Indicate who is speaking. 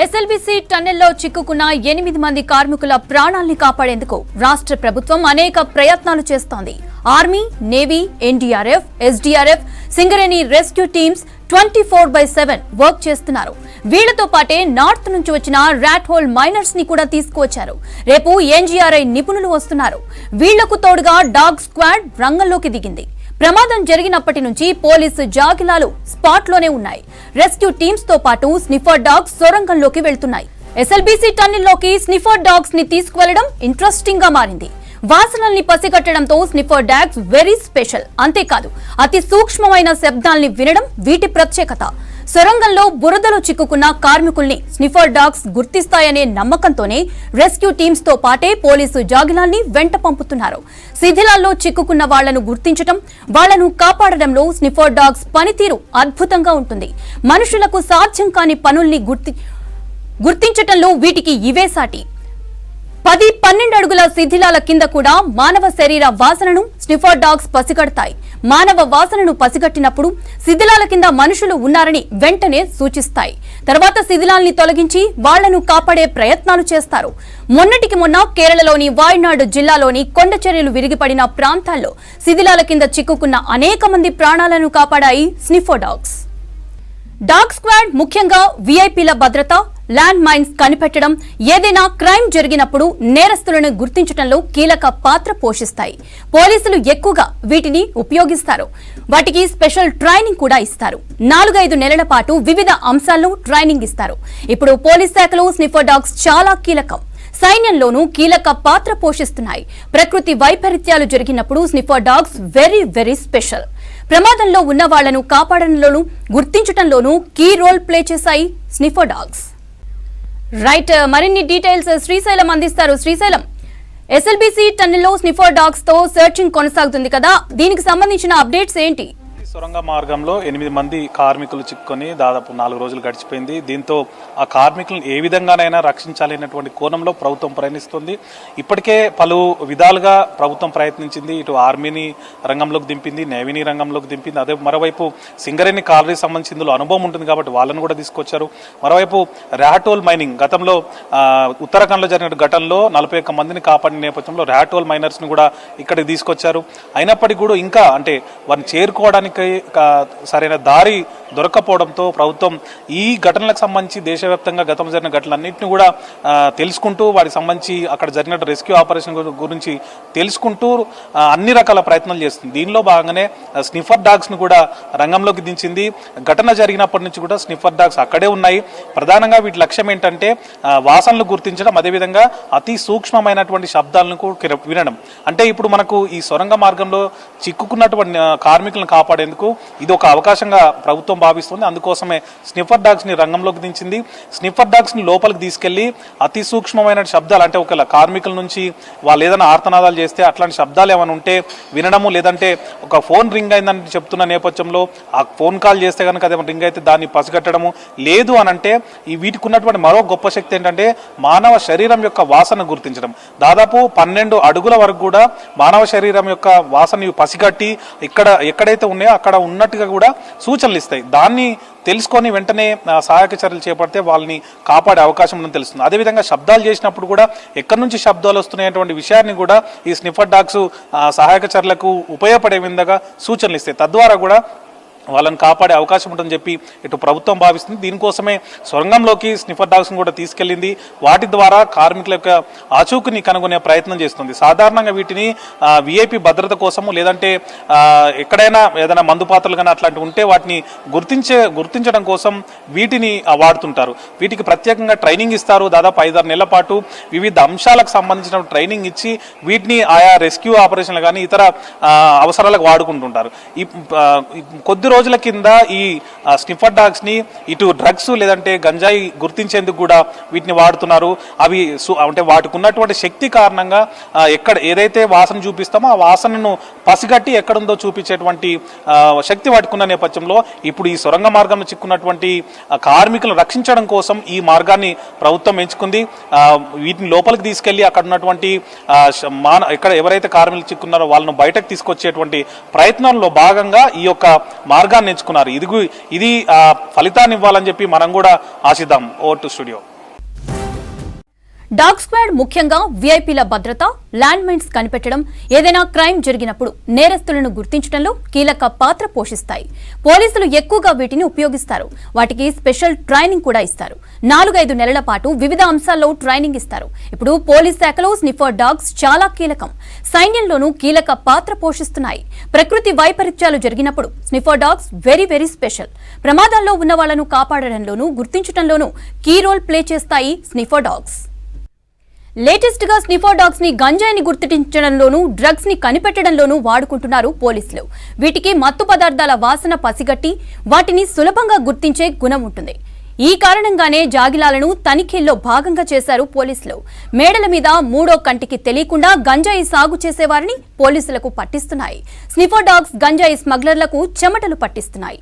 Speaker 1: SLBC టన్నెల్లో చిక్కుకున్న 8 మంది కార్మికుల ప్రాణాల్ని కాపాడేందుకు రాష్ట్ర ప్రభుత్వం అనేక ప్రయత్నాలు చేస్తోంది. Army, navy, NDRF, SDRF, Singareni rescue teams 24/7 work చేస్తున్నారు. వీళ్లతో పాటే నార్త్ నుంచి వచ్చిన ర్యాట్ హోల్ మైనర్స్ ని కూడా తీసుకువచ్చారు. రేపు ఎన్జీఆర్ఐ నిపుణులు వస్తున్నారు. వీళ్లకు తోడుగా డాగ్ స్క్వాడ్ రంగంలోకి దిగింది. ప్రమాదం జరిగినప్పటి నుంచి పోలీసు జాగిలాలు స్పాట్ లోనే ఉన్నాయి. రెస్క్యూ టీమ్స్ తో పాటు స్నిఫర్ డాగ్స్ సొరంగంలోకి వెళ్తున్నాయి. ఎస్ఎల్బీసీ టన్నెల్లోకి స్నిఫర్ డాగ్స్ ని తీసుకువెళ్లడం ఇంట్రెస్టింగ్ గా మారింది. వాసనల్ని పసిగట్టడంతో స్నిఫర్ డాగ్స్ వెరీ స్పెషల్. అంతేకాదు అతి సూక్ష్మమైన శబ్దాల్ని వినడం వీటి ప్రత్యేకత. సొరంగంలో బురదలో చిక్కుకున్న కార్మికుల్ని స్నిఫర్ డాగ్స్ గుర్తిస్తాయనే నమ్మకంతోనే రెస్క్యూ టీమ్స్ తో పాటే పోలీసు జాగిలాల్ని వెంట పంపుతున్నారు. శిథిలాల్లో చిక్కుకున్న వాళ్లను గుర్తించడం, వాళ్లను కాపాడడంలో స్నిఫర్ డాగ్స్ పనితీరు అద్భుతంగా ఉంటుంది. మనుషులకు సాధ్యం కాని పనుల్ని గుర్తించటంలో వీటికి ఇవే సాటి. 10-12 అడుగుల శిథిలాల కింద కూడా మానవ శరీర వాసనను స్నిఫర్ డాగ్స్ పసిగడతాయి. మానవ వాసనను పసిగట్టినప్పుడు శిథిలాల కింద మనుషులు ఉన్నారని వెంటనే సూచిస్తాయి. తర్వాత శిథిలాల్ని తొలగించి వాళ్లను కాపాడే ప్రయత్నాలు చేస్తారు. మొన్నటికి మొన్న కేరళలోని వాయనాడ్ జిల్లాలోని కొండ చర్యలు విరిగిపడిన ప్రాంతాల్లో శిథిలాల కింద చిక్కుకున్న అనేక మంది ప్రాణాలను కాపాడాయి స్నిఫర్ డాగ్స్. డాగ్ స్క్వాడ్ ముఖ్యంగా వీఐపీల భద్రత, ల్యాండ్ మైన్స్ కనిపెట్టడం, ఏదైనా క్రైమ్ జరిగినప్పుడు నేరస్తులను గుర్తించడంలో కీలక పాత్ర పోషిస్తాయి. పోలీసులు ఎక్కువగా వీటిని ఉపయోగిస్తారు. వాటికి స్పెషల్ ట్రైనింగ్ కూడా ఇస్తారు. 4-5 నెలల పాటు వివిధ అంశాల్లో ట్రైనింగ్ ఇస్తారు. ఇప్పుడు పోలీస్ శాఖలో స్నిఫర్ డాగ్స్ చాలా కీలకం. సైన్యంలోనూ కీలక పాత్ర పోషిస్తున్నాయి. ప్రకృతి వైపరీత్యాలు జరిగినప్పుడు స్నిఫర్ డాగ్స్ వెరీ స్పెషల్. ప్రమాదంలో ఉన్న వాళ్లను కాపాడడంలోనూ గుర్తించడంలోనూ కీ రోల్ ప్లే చేశాయి స్నిఫర్ డాగ్స్. రైట్, మరిన్ని డీటెయిల్స్ శ్రీశైలం అందిస్తారు. శ్రీశైలం, ఎస్ఎల్బీసీ టన్నెల్లో స్నిఫర్ డాగ్స్ తో సెర్చింగ్ కొనసాగుతుంది కదా, దీనికి సంబంధించిన అప్డేట్స్ ఏంటి?
Speaker 2: సొరంగ మార్గంలో 8 మంది కార్మికులు చిక్కుకొని దాదాపు 4 రోజులు గడిచిపోయింది. దీంతో ఆ కార్మికులను ఏ విధంగానైనా రక్షించాలనేటువంటి కోణంలో ప్రభుత్వం ప్రయాణిస్తుంది. ఇప్పటికే పలు విధాలుగా ప్రభుత్వం ప్రయత్నించింది. ఇటు ఆర్మీని రంగంలోకి దింపింది, నేవీని రంగంలోకి దింపింది. అదే మరోవైపు సింగరేణి కాలరీ సంబంధించి ఇందులో అనుభవం ఉంటుంది కాబట్టి వాళ్ళను కూడా తీసుకొచ్చారు. మరోవైపు ర్యాట్ హోల్ మైనింగ్ గతంలో ఉత్తరాఖండ్లో జరిగిన ఘటనలో 41 మందిని కాపాడిన నేపథ్యంలో ర్యాట్ హోల్ మైనర్స్ ని కూడా ఇక్కడికి తీసుకొచ్చారు. అయినప్పటికీ కూడా ఇంకా అంటే వారిని చేరుకోవడానికి సరైన దారి దొరకపోవడంతో ప్రభుత్వం ఈ ఘటనలకు సంబంధించి దేశవ్యాప్తంగా గతంలో జరిగిన ఘటనలన్నింటినీ కూడా తెలుసుకుంటూ వాటికి సంబంధించి అక్కడ జరిగిన రెస్క్యూ ఆపరేషన్ గురించి తెలుసుకుంటూ అన్ని రకాల ప్రయత్నాలు చేస్తుంది. దీనిలో భాగంగానే స్నిఫర్ డాగ్స్ ను కూడా రంగంలోకి దించింది. ఘటన జరిగినప్పటి నుంచి కూడా స్నిఫర్ డాగ్స్ అక్కడే ఉన్నాయి. ప్రధానంగా వీటి లక్ష్యం ఏంటంటే వాసనలు గుర్తించడం, అదేవిధంగా అతి సూక్ష్మమైనటువంటి శబ్దాలను వినడం. అంటే ఇప్పుడు మనకు ఈ సొరంగ మార్గంలో చిక్కుకున్నటువంటి కార్మికులను కాపాడేందుకు ఇది ఒక అవకాశంగా ప్రభుత్వం భావిస్తుంది. అందుకోసమే స్నిఫర్ డాగ్స్ ని రంగంలోకి దించింది. స్నిఫర్ డాగ్స్ ని లోపలికి తీసుకెళ్లి అతి సూక్ష్మమైన శబ్దాలు, అంటే ఒక కార్మికుల నుంచి వాళ్ళు ఏదైనా ఆర్తనాదాలు చేస్తే అట్లాంటి శబ్దాలు ఏమైనా ఉంటే వినడము, లేదంటే ఒక ఫోన్ రింగ్ అయిందని చెప్తున్న నేపథ్యంలో ఆ ఫోన్ కాల్ చేస్తే కనుక అదేమైనా రింగ్ అయితే దాన్ని పసిగట్టడము, లేదు అని అంటే ఈ వీటికి ఉన్నటువంటి మరో గొప్ప శక్తి ఏంటంటే మానవ శరీరం యొక్క వాసన గుర్తించడం. దాదాపు 12 అడుగుల వరకు కూడా మానవ శరీరం యొక్క వాసన పసిగట్టి ఎక్కడైతే ఉన్నాయో అక్కడ ఉన్నట్టుగా కూడా సూచనలు ఇస్తాయి. దాన్ని తెలుసుకొని వెంటనే సహాయక చర్యలు చేపడితే వాళ్ళని కాపాడే అవకాశం ఉందని తెలుస్తుంది. అదేవిధంగా శబ్దాలు చేసినప్పుడు కూడా ఎక్కడి నుంచి శబ్దాలు వస్తున్నాయటువంటి విషయాన్ని కూడా ఈ స్నిఫర్ డాగ్స్ సహాయక చర్యలకు ఉపయోగపడే విధంగా సూచనలు ఇస్తాయి. తద్వారా కూడా వాళ్ళని కాపాడే అవకాశం ఉంటుందని చెప్పి ఇటు ప్రభుత్వం భావిస్తుంది. దీనికోసమే సొరంగంలోకి స్నిఫర్ డాగ్స్ కూడా తీసుకెళ్లింది. వాటి ద్వారా కార్మికుల యొక్క ఆచూకుని కనుగొనే ప్రయత్నం చేస్తుంది. సాధారణంగా వీటిని విఐపి భద్రత కోసము, లేదంటే ఎక్కడైనా ఏదైనా మందు పాత్రలు కానీ అట్లాంటివి ఉంటే వాటిని గుర్తించడం కోసం వీటిని వాడుతుంటారు. వీటికి ప్రత్యేకంగా ట్రైనింగ్ ఇస్తారు. దాదాపు 5-6 నెలల పాటు వివిధ అంశాలకు సంబంధించిన ట్రైనింగ్ ఇచ్చి వీటిని ఆయా రెస్క్యూ ఆపరేషన్లు కానీ ఇతర అవసరాలకు వాడుకుంటుంటారు. ఈ కొద్ది రోజుల కింద ఈ స్నిఫర్ డాగ్స్ ని ఇటు డ్రగ్స్ లేదంటే గంజాయి గుర్తించేందుకు కూడా వీటిని వాడుతున్నారు. అవి అంటే వాటికి ఉన్నటువంటి శక్తి కారణంగా ఎక్కడ ఏదైతే వాసన చూపిస్తామో ఆ వాసనను పసిగట్టి ఎక్కడుందో చూపించేటువంటి శక్తి వాటికి ఉన్న నేపథ్యంలో ఇప్పుడు ఈ సొరంగ మార్గంలో చిక్కున్నటువంటి కార్మికులను రక్షించడం కోసం ఈ మార్గాన్ని ప్రభుత్వం ఎంచుకుంది. వీటిని లోపలికి తీసుకెళ్లి అక్కడ ఉన్నటువంటి ఎక్కడ ఎవరైతే కార్మికులు చిక్కున్నారో వాళ్ళను బయటకు తీసుకొచ్చేటువంటి ప్రయత్నంలో భాగంగా ఈ యొక్క మార్గాన్ని ఎంచుకున్నారు. ఇది ఫలితాన్ని ఇవ్వాలని చెప్పి మనం కూడా ఆశిద్దాం. Over to studio.
Speaker 1: Dog squad ముఖ్యంగా వీఐపీల భద్రత, ల్యాండ్ మైన్స్ కనిపెట్టడం, ఏదైనా క్రైమ్ జరిగినప్పుడు నేరస్తులను గుర్తించడంలో కీలక పాత్ర పోషిస్తాయి. పోలీసులు ఎక్కువగా వీటిని ఉపయోగిస్తారు. వాటికి స్పెషల్ ట్రైనింగ్ కూడా ఇస్తారు. 4-5 నెలల పాటు వివిధ అంశాల్లో ట్రైనింగ్ ఇస్తారు. ఇప్పుడు పోలీస్ శాఖలో స్నిఫర్ డాగ్స్ చాలా కీలకం. సైన్యంలోనూ కీలక పాత్ర పోషిస్తున్నాయి. ప్రకృతి వైపరీత్యాలు జరిగినప్పుడు స్నిఫర్ డాగ్స్ వెరీ స్పెషల్. ప్రమాదాల్లో ఉన్న వాళ్లను కాపాడడంలోనూ గుర్తించడంలోనూ కీ రోల్ ప్లే చేస్తాయి స్నిఫర్ డాగ్స్. లేటెస్ట్ గా స్నిఫర్ డాగ్స్ ని గంజాయిని గుర్తించడంలోనూ డ్రగ్స్ ని కనిపెట్టడంలోనూ వాడుకుంటున్నారు పోలీసులు. వీటికి మత్తు పదార్థాల వాసన పసిగట్టి వాటిని సులభంగా గుర్తించే గుణం ఉంటుంది. ఈ కారణంగానే జాగిలాలను తనిఖీల్లో భాగంగా చేశారు పోలీసులు. మేడల మీద మూడో కంటికి తెలియకుండా గంజాయి సాగు చేసేవారిని పోలీసులకు పట్టిస్తున్నాయి. స్నిఫర్ డాగ్స్ గంజాయి స్మగ్లర్లకు చెమటలు పట్టిస్తున్నాయి.